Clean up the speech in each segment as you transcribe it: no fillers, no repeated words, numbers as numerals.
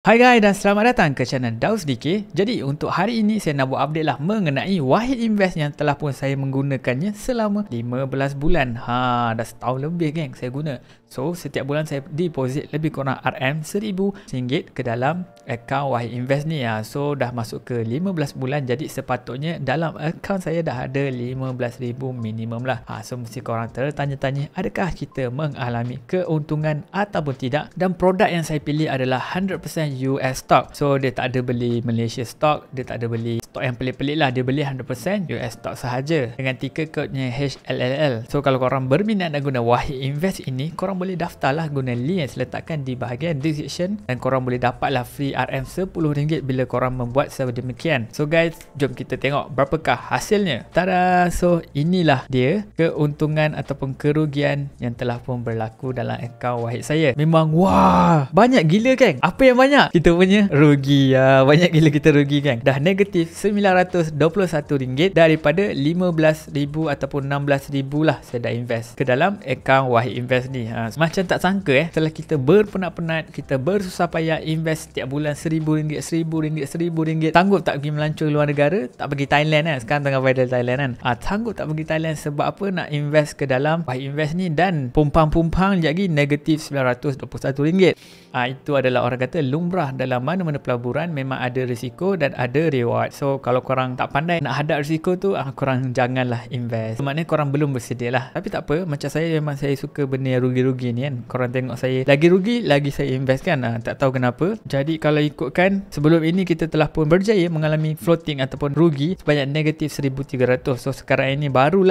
Hai guys dan selamat datang ke channel Daus DK. Jadi untuk hari ini saya nak buat update lah mengenai Wahid Invest yang telah pun saya menggunakannya selama 15 bulan. Dah setahun lebih geng saya guna. So setiap bulan saya deposit lebih kurang RM1000 ke dalam akaun Wahid Invest ni. So dah masuk ke 15 bulan, jadi sepatutnya dalam akaun saya dah ada 15,000 minimum lah. So mesti korang tertanya-tanya adakah kita mengalami keuntungan ataupun tidak, dan produk yang saya pilih adalah 100% US stock. So dia tak ada beli Malaysia stock, dia tak ada beli stock yang pelik-pelik lah, dia beli 100% US stock sahaja dengan ticker code-nya HLLL. So kalau korang berminat nak guna Wahid Invest ini, korang boleh daftar lah guna link yang saya letakkan di bahagian description, dan korang boleh dapat lah free RM10 bila korang membuat sedemikian. So guys, jom kita tengok berapakah hasilnya. Tada! So inilah dia keuntungan ataupun kerugian yang telah pun berlaku dalam akaun Wahid saya. Memang wah, banyak gila kan? Apa yang banyak? Kita punya rugi ya. Banyak gila kita rugi kan. Dah negatif RM921 daripada 15,000 ataupun 16,000 lah saya dah invest ke dalam akaun Wahid Invest ni. Macam tak sangka setelah kita berpenat-penat, kita bersusah payah invest setiap bulan RM1,000, RM1,000, sanggup tak pergi melancur luar negara, tak pergi Thailand sekarang tengah viral Thailand sanggup tak pergi Thailand sebab apa? Nak invest ke dalam Wahid Invest ni, dan pumpang lagi negatif RM921. Itu adalah orang kata lumrah dalam mana-mana pelaburan, memang ada risiko dan ada reward. So kalau korang tak pandai nak hadap risiko tu, korang janganlah invest. Maknanya korang belum bersedia lah. Tapi tak apa, macam saya memang saya suka benda yang rugi-rugi ni kan. Korang tengok saya lagi rugi, lagi saya invest kan. Tak tahu kenapa. Jadi kalau ikutkan, sebelum ini kita telah pun berjaya mengalami floating ataupun rugi sebanyak negatif 1,300. So sekarang ini baru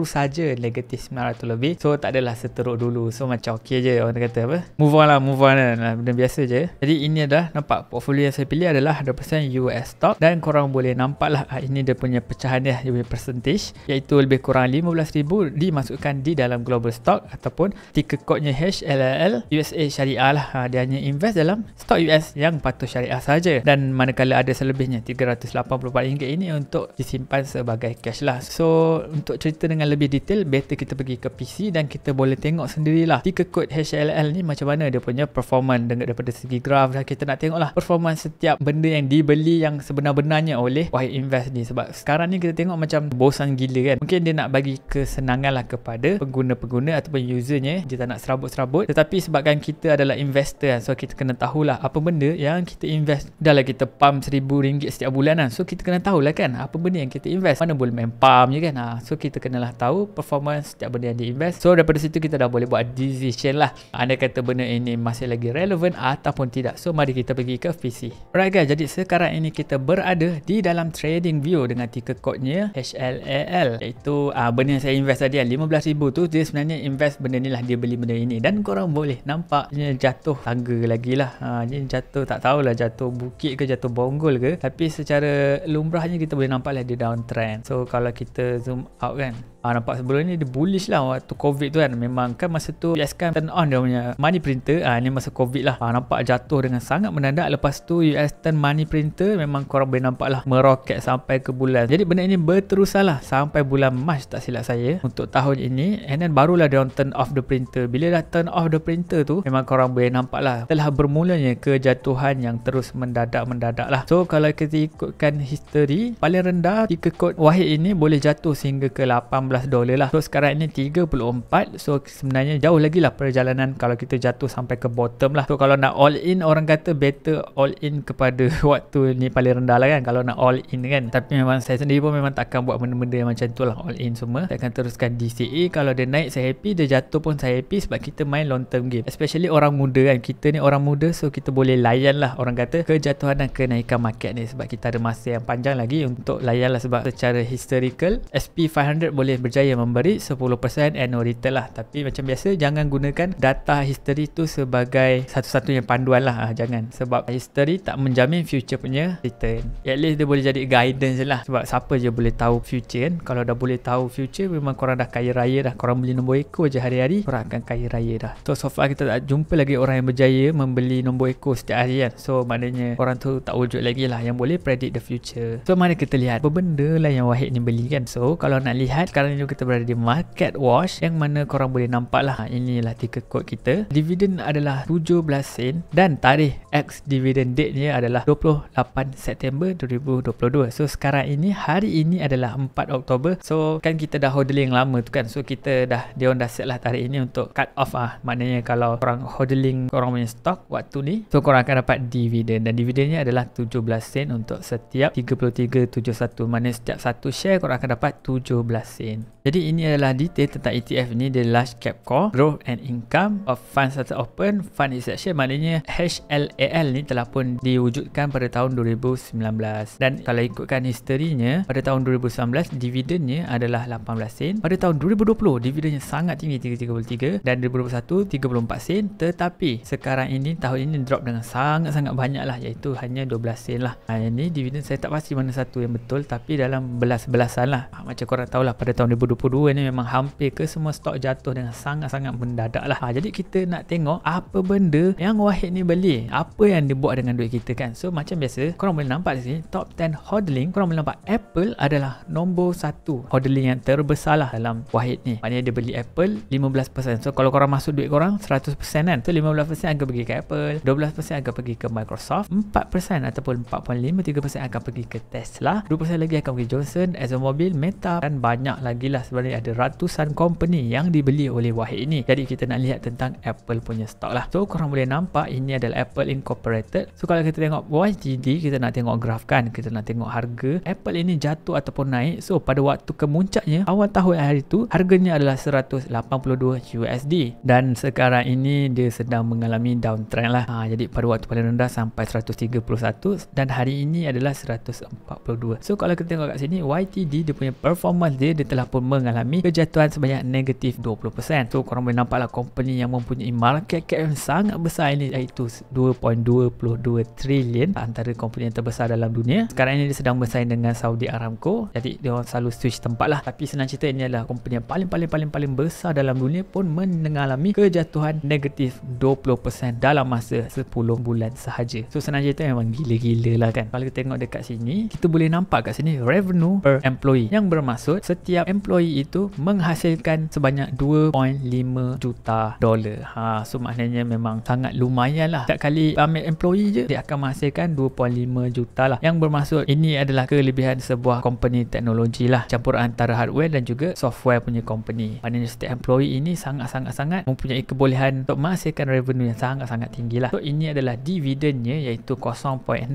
saja negatif 900 lebih. So tak adalah seteruk dulu. So macam okey je, orang kata apa, move on lah, benda biasa je. Jadi ini adalah, nampak portfolio yang saya pilih adalah 100% US stock, dan korang boleh nampak lah ini dia punya pecahan dia punya percentage, iaitu lebih kurang 15,000 dimasukkan di dalam global stock ataupun ticker code-nya HLLL USA Syariah lah. Dia hanya invest dalam stock US yang patuh syariah saja, dan manakala ada selebihnya RM384 ini untuk disimpan sebagai cash lah. So untuk cerita dengan lebih detail, better kita pergi ke PC dan kita boleh tengok sendirilah ticker code HLLL ni macam mana dia punya performance daripada segi graf. Dan kita nak tengok lah performance setiap benda yang dibeli yang sebenar-benarnya oleh Wahid Invest ni. Sebab sekarang ni kita tengok macam bosan gila kan. Mungkin dia nak bagi kesenangan lah kepada pengguna-pengguna ataupun usernya, dia tak nak serabut-serabut. Tetapi sebabkan kita adalah investor kan, so kita kena tahulah apa benda yang kita invest. Dah lah kita pump RM1,000 setiap bulan kan, so kita kena tahulah kan apa benda yang kita invest. Mana boleh main pump je kan. So kita kenalah tahu performance setiap benda yang diinvest. So daripada situ kita dah boleh buat decision lah, anda kata benda ini masih lagi relevan ataupun tidak. So mari kita pergi ke PC. Alright guys, jadi sekarang ini kita berada di dalam trading view dengan ticker code-nya HLAL, iaitu benda yang saya invest tadi 15,000 tu, dia sebenarnya invest benda ni lah, dia beli benda ini. Dan korang boleh nampak dia jatuh tangga lagi lah. Dia jatuh, tak tahulah jatuh bukit ke jatuh bonggol ke, tapi secara lumrahnya kita boleh nampak lah dia downtrend. So kalau kita zoom out kan, nampak sebelum ni dia bullish lah waktu COVID tu kan. Memang kan masa tu US kan turn on dia punya money printer. Ni masa COVID lah. Nampak jatuh dengan sangat mendadak. Lepas tu US turn money printer, memang korang boleh nampak lah meroket sampai ke bulan. Jadi benda ini berterusan lah sampai bulan Mac tak silap saya untuk tahun ini. And then barulah dia turn off the printer. Bila dah turn off the printer tu, memang korang boleh nampak lah telah bermulanya kejatuhan yang terus mendadak lah. So kalau kita ikutkan history, paling rendah ticker code Wahid ini boleh jatuh sehingga ke $18 lah. So sekarang ini 34. So sebenarnya jauh lagi lah perjalanan kalau kita jatuh sampai ke bottom lah. So kalau nak all in, orang kata better all in kepada waktu ni paling rendah lah kan, kalau nak all in kan. Tapi memang saya sendiri pun memang takkan buat benda-benda yang macam tu lah, all in semua. Saya akan teruskan DCA. Kalau dia naik saya happy, dia jatuh pun saya happy, sebab kita main long term game. Especially orang muda kan, kita ni orang muda, so kita boleh layan lah orang kata kejatuhan dan kenaikan market ni, sebab kita ada masa yang panjang lagi untuk layan lah. Sebab secara historical SP500 boleh berjaya memberi 10% annual return lah. Tapi macam biasa, jangan gunakan data history tu sebagai satu-satunya panduan lah. Jangan, sebab history tak menjamin future punya return. At least dia boleh jadi guidance lah. Sebab siapa je boleh tahu future kan. Kalau dah boleh tahu future, memang korang dah kaya raya dah. Korang beli nombor ekor je hari-hari, korang akan kaya raya dah. So far kita tak jumpa lagi orang yang berjaya membeli nombor ekor setiap hari kan. So maknanya orang tu tak wujud lagi lah yang boleh predict the future. So mari kita lihat apa benda lah yang Wahid ni beli kan. So kalau nak lihat sekarang sekarang ni kita berada di Market Watch, yang mana korang boleh nampak lah, inilah ticker code kita. Dividen adalah 17 sen dan tarikh ex dividend date ni adalah 28 September 2022. So sekarang ini, hari ini adalah 4 Oktober. So kan kita dah hodling lama tu kan, so kita dia orang dah set lah tarikh ini untuk cut off maknanya kalau korang hodling korang punya stock waktu ni, so korang akan dapat dividen, dan dividennya adalah 17 sen untuk setiap 33.71, maknanya setiap satu share korang akan dapat 17 sen. Jadi ini adalah detail tentang ETF ni. Dia large cap core, growth and income of fund started open, fund inception, maknanya HLAL ni telah pun diwujudkan pada tahun 2019, dan kalau ikutkan historinya, pada tahun 2019 dividennya adalah 18 sen, pada tahun 2020 dividennya sangat tinggi 333, dan 2021 34 sen, tetapi sekarang ini tahun ini drop dengan sangat-sangat banyak lah, iaitu hanya 12 sen lah. Ini dividen saya tak pasti mana satu yang betul, tapi dalam belas-belasan lah. Macam korang tahulah, pada tahun 2022 ni memang hampir ke semua stok jatuh dengan sangat-sangat mendadak lah. Jadi kita nak tengok apa benda yang Wahid ni beli, apa yang dia buat dengan duit kita kan. So macam biasa, korang boleh nampak di sini top 10 hodling, korang boleh nampak Apple adalah nombor 1 hodling yang terbesar lah dalam Wahid ni. Maknanya dia beli Apple 15%. So kalau korang masuk duit korang 100% kan, so 15% akan pergi ke Apple, 12% akan pergi ke Microsoft, 4% ataupun 4.53% akan pergi ke Tesla, 2% lagi akan pergi Johnson, ExxonMobil, Meta, dan banyak lagi lah. Sebenarnya ada ratusan company yang dibeli oleh Wahid ini. Jadi kita nak lihat tentang Apple punya stok lah. So korang boleh nampak ini adalah Apple Incorporated. So kalau kita tengok YTD, kita nak tengok graf kan, kita nak tengok harga Apple ini jatuh ataupun naik. So pada waktu kemuncaknya awal tahun hari tu, harganya adalah 182 USD, dan sekarang ini dia sedang mengalami downtrend lah. Jadi pada waktu paling rendah sampai 131, dan hari ini adalah 142. So kalau kita tengok kat sini, YTD dia punya performance dia telah pun mengalami kejatuhan sebanyak negatif 20%. So korang boleh nampak lah, company yang mempunyai market cap yang sangat besar ini, iaitu 2.22 trilion, antara company yang terbesar dalam dunia. Sekarang ini dia sedang bersaing dengan Saudi Aramco, jadi dia orang selalu switch tempat lah. Tapi senang cerita, ini adalah company yang paling besar dalam dunia pun mengalami kejatuhan negatif 20% dalam masa 10 bulan sahaja. So senang cerita memang gila-gila lah kan. Kalau kita tengok dekat sini, kita boleh nampak kat sini revenue per employee, yang bermaksud setiap employee itu menghasilkan sebanyak 2.5 juta dolar. So maknanya memang sangat lumayan lah. Setiap kali ambil employee je, dia akan menghasilkan 2.5 juta lah, yang bermaksud ini adalah kelebihan sebuah company teknologi lah, campur antara hardware dan juga software punya company. Maknanya setiap employee ini sangat-sangat mempunyai kebolehan untuk menghasilkan revenue yang sangat-sangat tinggi lah. So ini adalah dividennya, iaitu 0.65%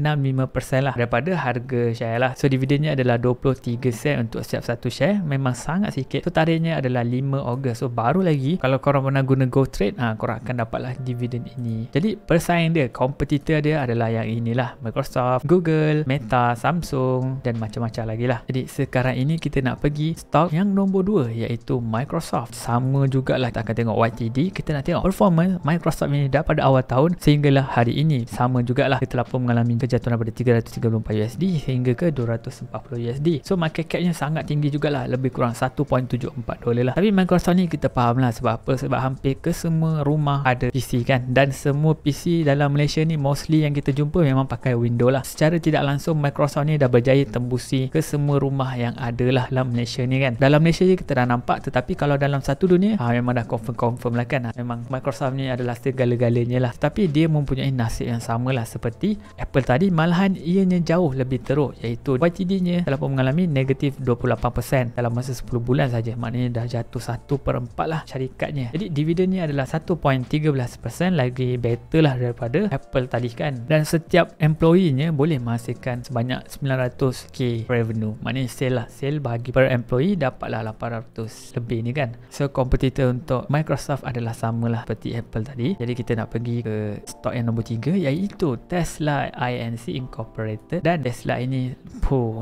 lah daripada harga share lah. So dividennya adalah 23 sen untuk setiap satu share, memang sangat sikit. So tarikhnya adalah 5 Ogos. So baru lagi, kalau korang pernah guna GoTrade, korang akan dapatlah dividen ini. Jadi persaing dia, kompetitor dia adalah yang inilah, Microsoft, Google, Meta, Samsung, dan macam-macam lagi lah. Jadi sekarang ini kita nak pergi stok yang nombor 2, iaitu Microsoft. Sama jugalah, kita akan tengok YTD, kita nak tengok performance Microsoft ini daripada awal tahun sehinggalah hari ini. Sama jugalah, kita telah pun mengalami kejatuhan daripada 334 USD hingga ke 240 USD. So market capnya sangat tinggi jugalah, lebih kurang 1.74 dolar lah. Tapi Microsoft ni kita faham lah sebab apa, sebab hampir ke semua rumah ada PC kan, dan semua PC dalam Malaysia ni mostly yang kita jumpa memang pakai Windows lah. Secara tidak langsung Microsoft ni dah berjaya tembusi ke semua rumah yang ada lah dalam Malaysia ni kan. Dalam Malaysia je kita dah nampak, tetapi kalau dalam satu dunia memang dah confirm lah kan. Memang Microsoft ni adalah segala-galanya lah. Tapi dia mempunyai nasib yang sama lah seperti Apple tadi, malahan ianya jauh lebih teruk, iaitu YTD nya telah pun mengalami negatif 28% dalam masa 10 bulan saja. Maknanya dah jatuh 1/4 lah syarikatnya. Jadi dividennya adalah 1.13%, lagi better lah daripada Apple tadi kan. Dan setiap employee-nya boleh menghasilkan sebanyak 900k revenue. Maknanya sale lah, sale bagi per employee dapatlah 800 lebih ni kan. So kompetitor untuk Microsoft adalah sama lah seperti Apple tadi. Jadi kita nak pergi ke stok yang nombor 3, iaitu Tesla Inc. Incorporated. Dan Tesla ini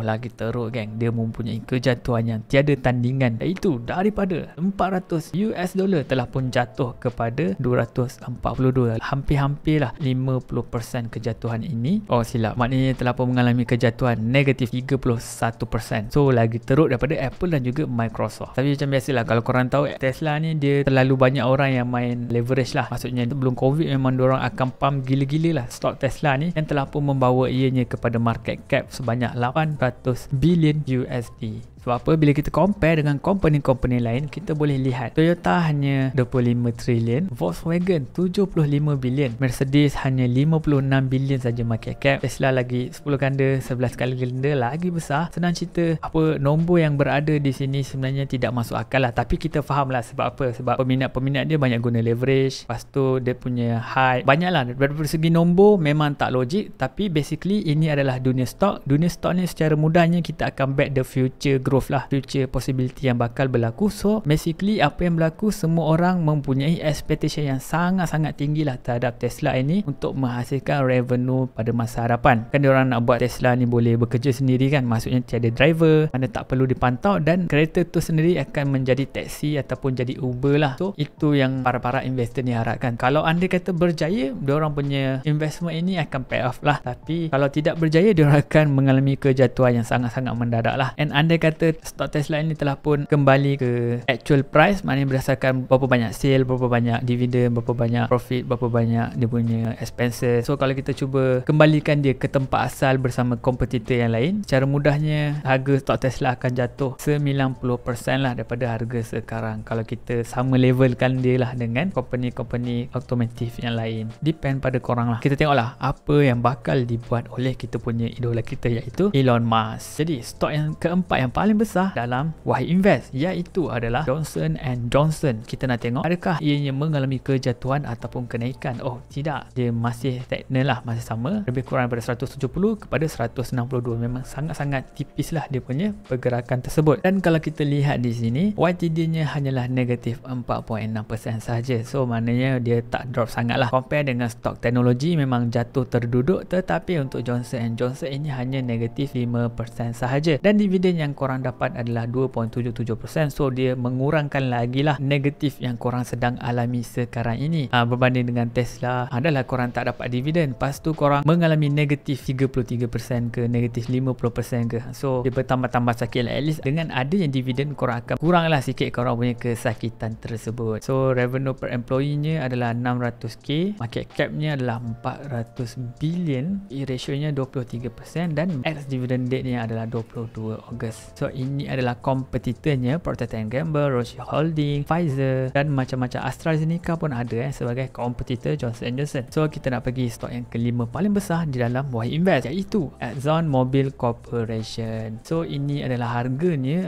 lagi teruk geng. Dia mempunyai kejatuhan yang tiada tandingan, iaitu daripada 400 US dollar telah pun jatuh kepada 242. Hampir-hampir lah 50% kejatuhan ini. Silap, maknanya telah pun mengalami kejatuhan negatif 31%. So lagi teruk daripada Apple dan juga Microsoft. Tapi macam biasalah, kalau korang tahu Tesla ni dia terlalu banyak orang yang main leverage lah. Maksudnya sebelum COVID memang diorang akan pump gila-gila lah stok Tesla ni, yang telah pun membawa ianya kepada market cap sebanyak 800 billion USD. Sebab apa? Bila kita compare dengan company-company lain, kita boleh lihat Toyota hanya 25 trilion, Volkswagen 75 bilion, Mercedes hanya 56 bilion saja market cap, Tesla lagi 10 ganda, 11 kali ganda lagi besar. Senang cerita, apa nombor yang berada di sini sebenarnya tidak masuk akal lah. Tapi kita faham lah sebab apa? Sebab peminat-peminat dia banyak guna leverage, lepas tu dia punya hype, banyak lah. Dari segi nombor memang tak logik, tapi basically ini adalah dunia stock. Dunia stock ni secara mudahnya kita akan bet the future growth lah, future possibility yang bakal berlaku. So basically apa yang berlaku, semua orang mempunyai expectation yang sangat-sangat tinggi lah terhadap Tesla ini untuk menghasilkan revenue pada masa hadapan. Kan diorang nak buat Tesla ni boleh bekerja sendiri kan, maksudnya tiada driver, mana tak perlu dipantau, dan kereta tu sendiri akan menjadi taxi ataupun jadi Uber lah. So itu yang para investor ni harapkan. Kalau anda kata berjaya, diorang punya investment ini akan pay off lah. Tapi kalau tidak berjaya, diorang akan mengalami kejatuhan yang sangat-sangat mendadak lah. And anda kata stok Tesla ini telah pun kembali ke actual price, maknanya berdasarkan berapa banyak sale, berapa banyak dividen, berapa banyak profit, berapa banyak dia punya expenses. So kalau kita cuba kembalikan dia ke tempat asal bersama kompetitor yang lain, secara mudahnya harga stok Tesla akan jatuh 90% lah daripada harga sekarang kalau kita sama levelkan dia lah dengan company-company otomotif yang lain. Depend pada korang lah. Kita tengoklah apa yang bakal dibuat oleh kita punya idola kita, iaitu Elon Musk. Jadi stok yang keempat yang paling besar dalam Wahid Invest iaitu adalah Johnson & Johnson. Kita nak tengok adakah ianya mengalami kejatuhan ataupun kenaikan. Oh tidak, dia masih stagnan lah, masih sama, lebih kurang daripada 170 kepada 162. Memang sangat-sangat tipis lah dia punya pergerakan tersebut. Dan kalau kita lihat di sini, YTD-nya hanyalah negatif 4.6% sahaja. So maknanya dia tak drop sangat lah. Compare dengan stok teknologi memang jatuh terduduk, tetapi untuk Johnson & Johnson ini hanya negatif 5% sahaja. Dan dividen yang korang dapat adalah 2.77%. So dia mengurangkan lagi lah negatif yang korang sedang alami sekarang ini. Berbanding dengan Tesla adalah korang tak dapat dividen, lepas tu korang mengalami negatif 33% ke negatif 50% ke. So dia bertambah-tambah sakit lah. At least dengan adanya dividen korang akan kurang lah sikit korang punya kesakitan tersebut. So revenue per employee-nya adalah 600k, market cap-nya adalah 400 billion, ratio-nya 23%, dan ex-dividend date-nya adalah 22 Ogos. So ini adalah kompetitornya Procter & Gamble, Roche Holding, Pfizer, dan macam-macam. AstraZeneca pun ada sebagai kompetitor Johnson & Johnson. So kita nak pergi stok yang kelima paling besar di dalam Wahid Invest, iaitu Exxon Mobil Corporation. So ini adalah harganya.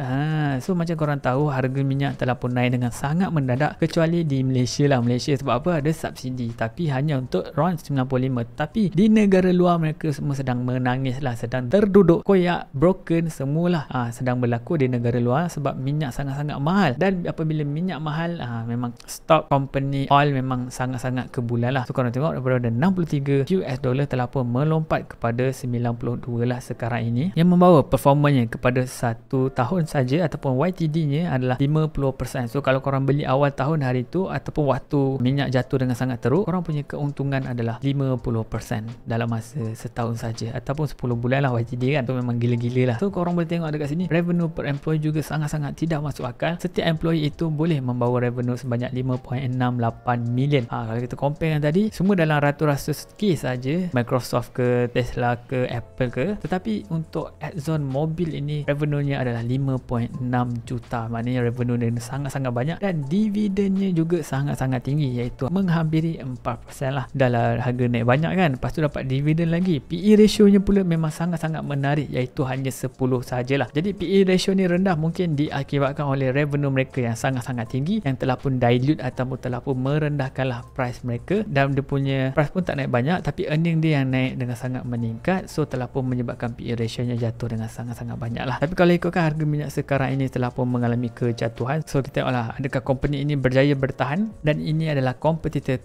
So macam korang tahu, harga minyak telah pun naik dengan sangat mendadak, kecuali di Malaysia lah. Malaysia sebab apa? Ada subsidi, tapi hanya untuk RON 95. Tapi di negara luar mereka semua sedang menangis lah, sedang terduduk, koyak, broken semualah sedang berlaku di negara luar sebab minyak sangat-sangat mahal. Dan apabila minyak mahal, memang stok company oil memang sangat-sangat kebulan lah. So korang tengok daripada 63 US dollar telah pun melompat kepada 92 lah sekarang ini, yang membawa performanya kepada 1 tahun saja ataupun YTD-nya adalah 50%. So kalau korang beli awal tahun hari tu ataupun waktu minyak jatuh dengan sangat teruk, korang punya keuntungan adalah 50% dalam masa setahun saja ataupun 10 bulan lah YTD kan. Tu memang gila-gila lah. So korang boleh tengok dekat sini, revenue per employee juga sangat-sangat tidak masuk akal. Setiap employee itu boleh membawa revenue sebanyak 5.68 million. Kalau kita compare dengan tadi, semua dalam ratus-ratus K saja, Microsoft ke, Tesla ke, Apple ke. Tetapi untuk Exxon Mobil ini revenue-nya adalah 5.6 juta. Maknanya revenue dia sangat-sangat banyak, dan dividennya juga sangat-sangat tinggi, iaitu menghampiri 4% lah. Dah lah harga naik banyak kan, lepas tu dapat dividen lagi. PE ratio-nya pula memang sangat-sangat menarik, iaitu hanya 10 sahajalah. Jadi PE ratio ni rendah mungkin diakibatkan oleh revenue mereka yang sangat-sangat tinggi, yang telah pun dilute ataupun telah pun merendahkanlah price mereka, dan dia punya price pun tak naik banyak, tapi earning dia yang naik dengan sangat meningkat. So telah pun menyebabkan PE ratio-nya jatuh dengan sangat-sangat banyak lah. Tapi kalau ikutkan harga minyak sekarang ini telah pun mengalami kejatuhan. So kita tengoklah adakah company ini berjaya bertahan, dan ini adalah kompetitor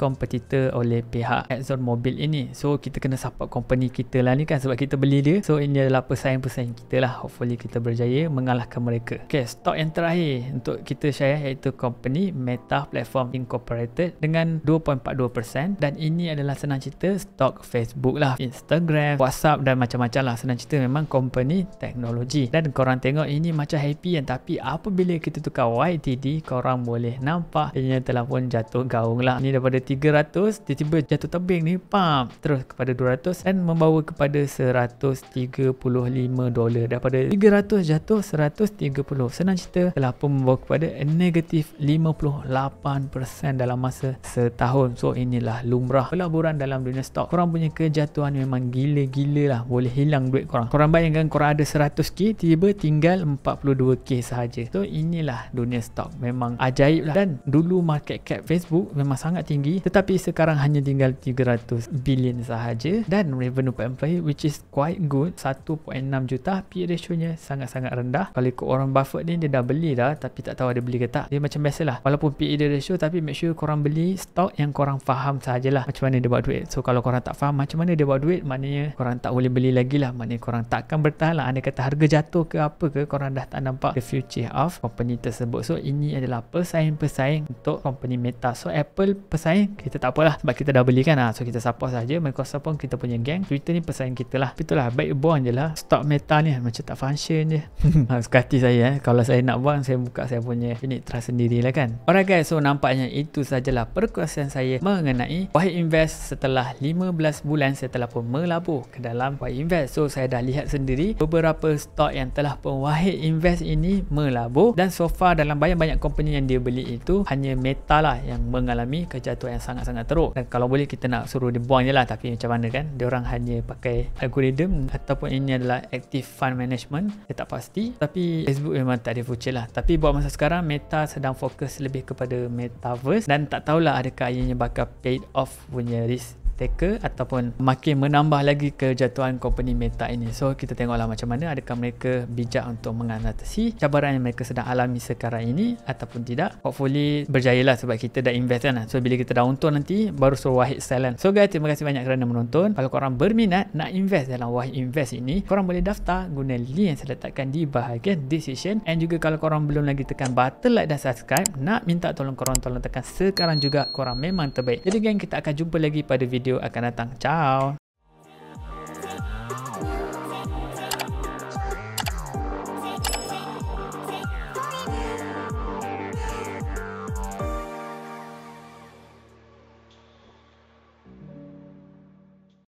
oleh pihak Exxon Mobil ini. So kita kena support company kita lah ni kan, sebab kita beli dia. So ini adalah pesaing-pesaing kita lah. Hopefully kita berjaya mengalahkan mereka. Okay, stok yang terakhir untuk kita share iaitu company Meta Platform Incorporated dengan 2.42%, dan ini adalah senang cerita stok Facebook lah, Instagram, WhatsApp dan macam-macam lah. Senang cerita memang company teknologi. Dan korang tengok ini macam happy kan, tapi apabila kita tukar YTD, korang boleh nampak dia telah pun jatuh gaung lah. Ni daripada 300 tiba-tiba jatuh tebing ni, terus kepada 200 dan membawa kepada $135. Daripada 300 jatuh 130. Senang cerita, telah pun membawa kepada negatif 58% dalam masa setahun. So inilah lumrah pelaburan dalam dunia stok. Korang punya kejatuhan memang gila-gila lah, boleh hilang duit korang. Korang bayangkan korang ada 100k, tiba tinggal 42k sahaja. So inilah dunia stok, memang ajaib lah. Dan dulu market cap Facebook memang sangat tinggi, tetapi sekarang hanya tinggal 300 bilion sahaja. Dan revenue per employee which is quite good, 1.6 juta. PE ratio-nya sangat-sangat rendah. Kalau ikut Warren Buffett ni, dia dah beli dah, tapi tak tahu ada beli ke tak. Dia macam biasalah, walaupun PE dia ratio, tapi make sure korang beli stok yang korang faham sahajalah macam mana dia buat duit. So kalau korang tak faham macam mana dia buat duit, maknanya korang tak boleh beli lagi lah, maknanya korang takkan bertahan lah. Andai kata harga jatuh ke apa ke, korang dah tak nampak the future of company tersebut. So ini adalah pesaing-pesaing untuk company Meta. So Apple pesaing, kita tak apalah sebab kita dah belikan lah, so kita support saja. Microsoft pun kita punya geng, Twitter ni pesaing kita lah. Itulah, baik buang je lah stok Meta ni, macam tak function je. Suka hati saya kalau saya nak buang, saya buka saya punya unit trust sendiri lah kan. Alright guys, so nampaknya itu sajalah perkongsian saya mengenai Wahid Invest. Setelah 15 bulan saya telah pun melabur ke dalam Wahid Invest. So saya dah lihat sendiri beberapa stok yang telah pun Wahid Invest ini melabur, dan so far dalam banyak-banyak company yang dia beli itu, hanya Meta lah yang mengalami kejatuhan yang sangat-sangat teruk. Dan kalau boleh kita nak suruh dia buang je lah, tapi macam mana kan, dia orang hanya pakai algoritma ataupun ini adalah active fund management, saya tak pasti. Tapi Facebook memang tak ada future lah. Tapi buat masa sekarang Meta sedang fokus lebih kepada Metaverse, dan tak tahulah adakah ianya bakal paid off punya risk taker ataupun makin menambah lagi kejatuhan company Meta ini. So kita tengoklah macam mana, adakah mereka bijak untuk mengatasi cabaran yang mereka sedang alami sekarang ini ataupun tidak. Hopefully berjayalah, sebab kita dah invest kan. So bila kita dah untung nanti baru suruh Wahid sell kan. So guys, terima kasih banyak kerana menonton. Kalau korang berminat nak invest dalam Wahid Invest ini, korang boleh daftar guna link yang saya letakkan di bahagian description. And juga kalau korang belum lagi tekan button like dan subscribe, nak minta tolong korang tekan sekarang juga, korang memang terbaik. Jadi gang, kita akan jumpa lagi pada video akan datang. Ciao.